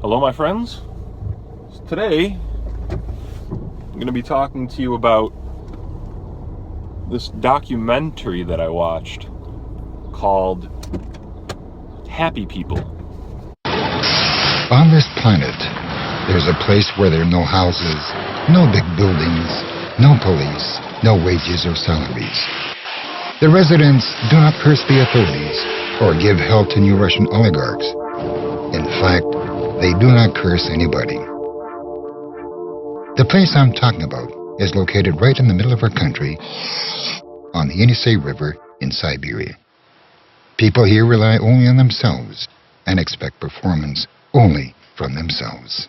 Hello, my friends. Today, I'm going to be talking to you about this documentary that I watched called Happy People. On this planet, there's a place where there are no houses, no big buildings, no police, no wages or salaries. The residents do not curse the authorities or give help to new Russian oligarchs. In fact, they do not curse anybody. The place I'm talking about is located right in the middle of our country on the Yenisei River in Siberia. People here rely only on themselves and expect performance only from themselves.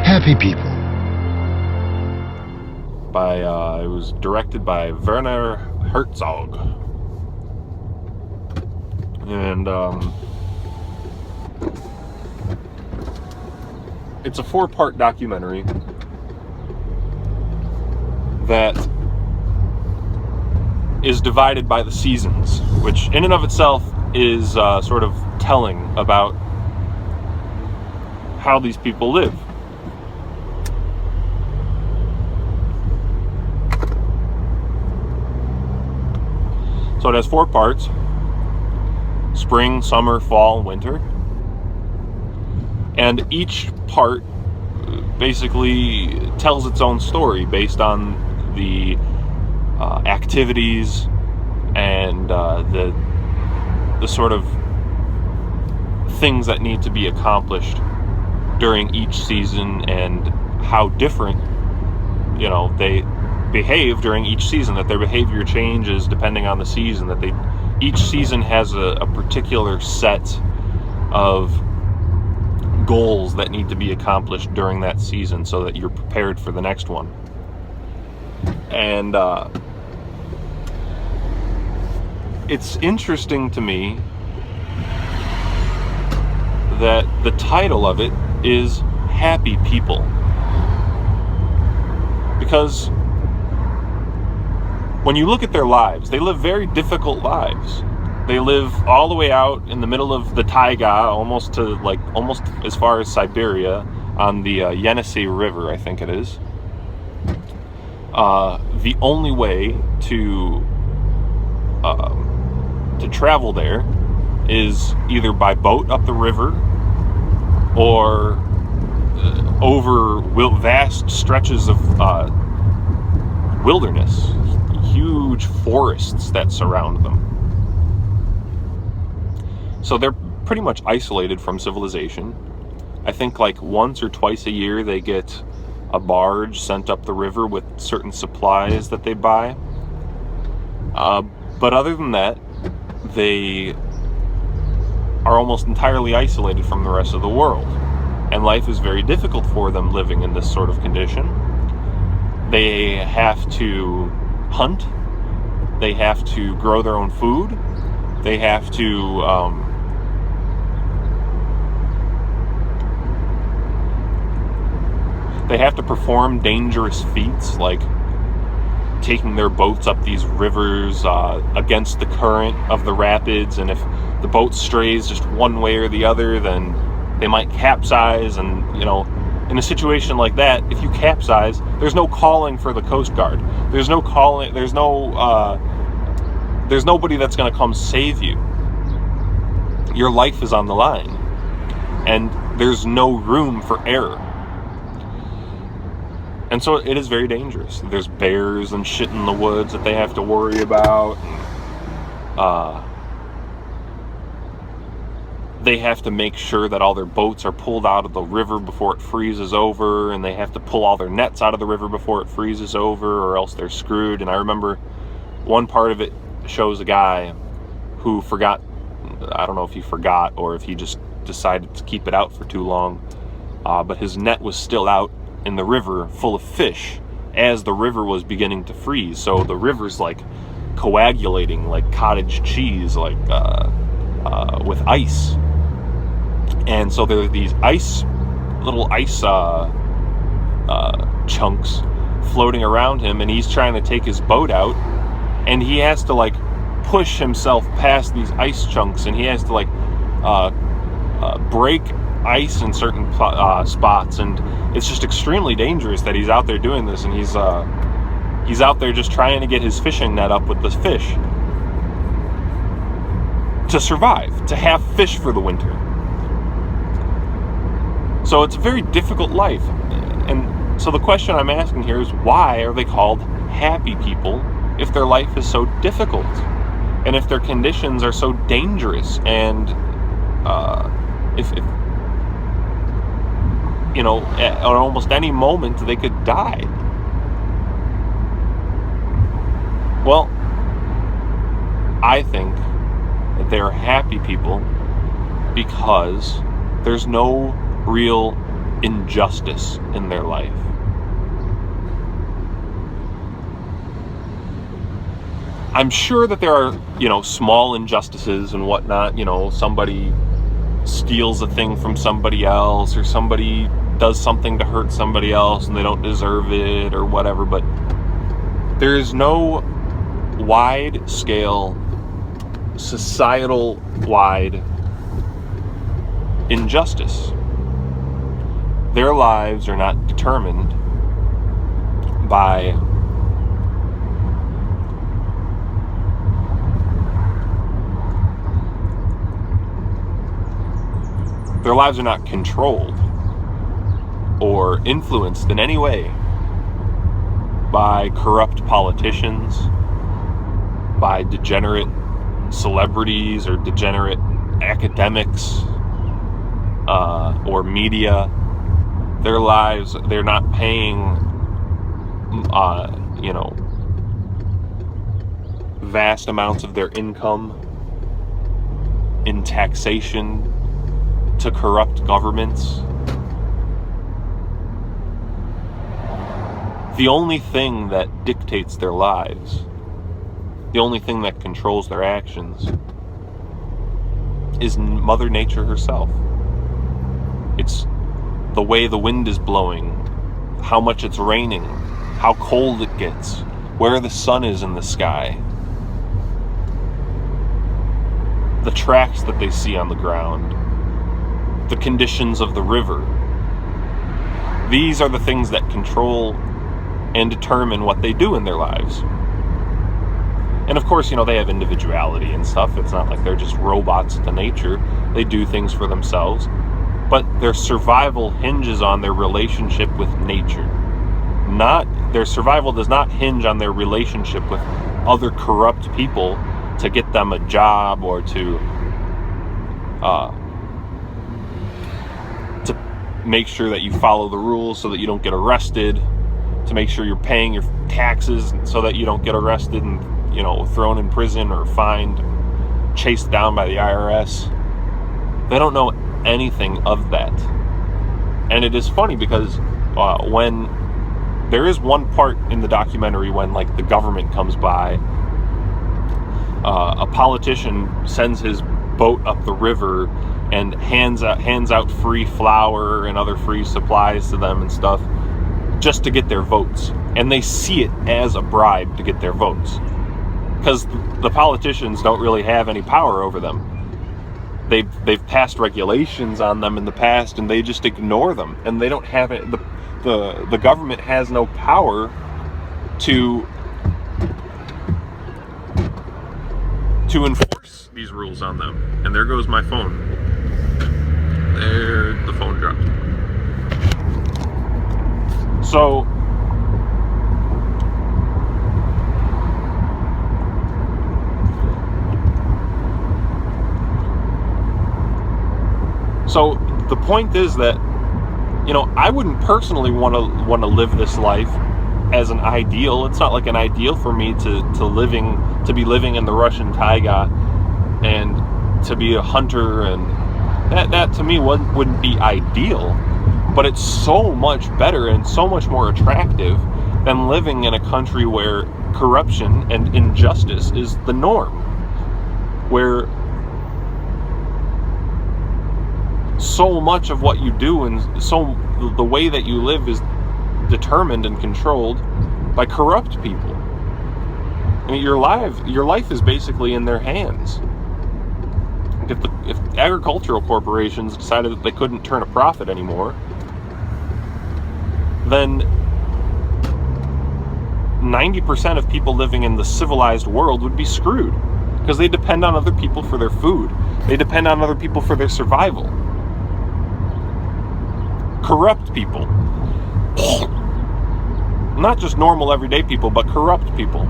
Happy People. It was directed by Werner Herzog. And it's a 4-part documentary that is divided by the seasons, which in and of itself is sort of telling about how these people live. So it has 4 parts: spring, summer, fall, winter. And each part basically tells its own story based on the activities and the sort of things that need to be accomplished during each season, and how different, they behave during each season, that their behavior changes depending on the season, that each season has a particular set of goals that need to be accomplished during that season so that you're prepared for the next one. And it's interesting to me that the title of it is Happy People, because when you look at their lives, they live very difficult lives. They live all the way out in the middle of the taiga, almost as far as Siberia, on the Yenisei River, I think it is. The only way to travel there is either by boat up the river or over vast stretches of wilderness. Huge forests that surround them. So they're pretty much isolated from civilization. I think once or twice a year they get a barge sent up the river with certain supplies that they buy. But other than that, they are almost entirely isolated from the rest of the world. And life is very difficult for them living in this sort of condition. They have to hunt, they have to grow their own food, they have to perform dangerous feats like taking their boats up these rivers against the current of the rapids, and if the boat strays just one way or the other, then they might capsize. And in a situation like that, if you capsize, there's no calling for the Coast Guard. There's nobody that's going to come save you. Your life is on the line. and there's no room for error. And so it is very dangerous. There's bears and shit in the woods that they have to worry about. They have to make sure that all their boats are pulled out of the river before it freezes over, and they have to pull all their nets out of the river before it freezes over, or else they're screwed. And I remember one part of it shows a guy who forgot, I don't know if he forgot or if he just decided to keep it out for too long, but his net was still out in the river full of fish as the river was beginning to freeze. So the river's like coagulating like cottage cheese, like with ice. And so there are these little ice chunks floating around him, and he's trying to take his boat out, and he has to like push himself past these ice chunks, and he has to like break ice in certain spots, and it's just extremely dangerous that he's out there doing this, and he's out there just trying to get his fishing net up with this fish to survive, to have fish for the winter. So it's a very difficult life. And so the question I'm asking here is, why are they called happy people if their life is so difficult? And if their conditions are so dangerous? And if you know, at almost any moment they could die. Well, I think that they're happy people because there's no real injustice in their life. I'm sure that there are, you know, small injustices and whatnot. You know, somebody steals a thing from somebody else, or somebody does something to hurt somebody else and they don't deserve it or whatever, but there is no wide-scale, societal-wide injustice. Their lives are not determined by their lives are not controlled or influenced in any way by corrupt politicians, by degenerate celebrities or degenerate academics or media. Their lives, they're not paying, you know, vast amounts of their income in taxation to corrupt governments. The only thing that dictates their lives, the only thing that controls their actions, is Mother Nature herself. It's the way the wind is blowing, how much it's raining, how cold it gets, where the sun is in the sky, the tracks that they see on the ground, the conditions of the river. These are the things that control and determine what they do in their lives. And of course, you know, they have individuality and stuff. It's not like they're just robots to nature. They do things for themselves. But their survival hinges on their relationship with nature. Their survival does not hinge on their relationship with other corrupt people to get them a job or to make sure that you follow the rules so that you don't get arrested, to make sure you're paying your taxes so that you don't get arrested and, you know, thrown in prison or fined, chased down by the IRS. They don't know anything of that. And it is funny because when there is one part in the documentary when, like, the government comes by, a politician sends his boat up the river and hands out free flour and other free supplies to them and stuff, just to get their votes. And they see it as a bribe to get their votes, because the politicians don't really have any power over them. They've passed regulations on them in the past, and they just ignore them, and they don't have it. The government has no power to enforce these rules on them. And there goes my phone. There So the point is that, I wouldn't personally want to live this life as an ideal. It's not like an ideal for me to be living in the Russian taiga and to be a hunter, and that to me wouldn't be ideal. But it's so much better and so much more attractive than living in a country where corruption and injustice is the norm, where so much of what you do and the way that you live is determined and controlled by corrupt people. I mean, your life is basically in their hands. If agricultural corporations decided that they couldn't turn a profit anymore, then 90% of people living in the civilized world would be screwed, because they depend on other people for their food. They depend on other people for their survival. Corrupt people. Not just normal everyday people, but corrupt people.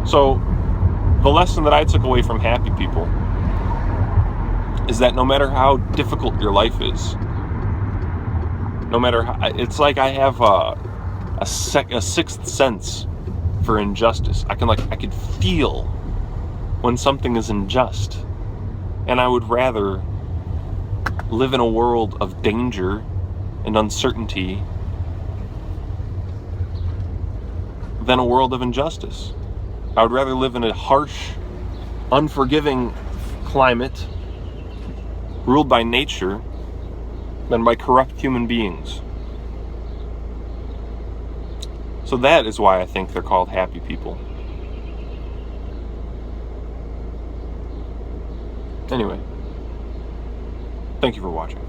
So, the lesson that I took away from happy people is that no matter how difficult your life is, no matter how, it's like I have a sixth sense for injustice. I could feel when something is unjust, and I would rather live in a world of danger and uncertainty than a world of injustice. I would rather live in a harsh, unforgiving climate ruled by nature than by corrupt human beings. So that is why I think they're called happy people. Anyway, thank you for watching.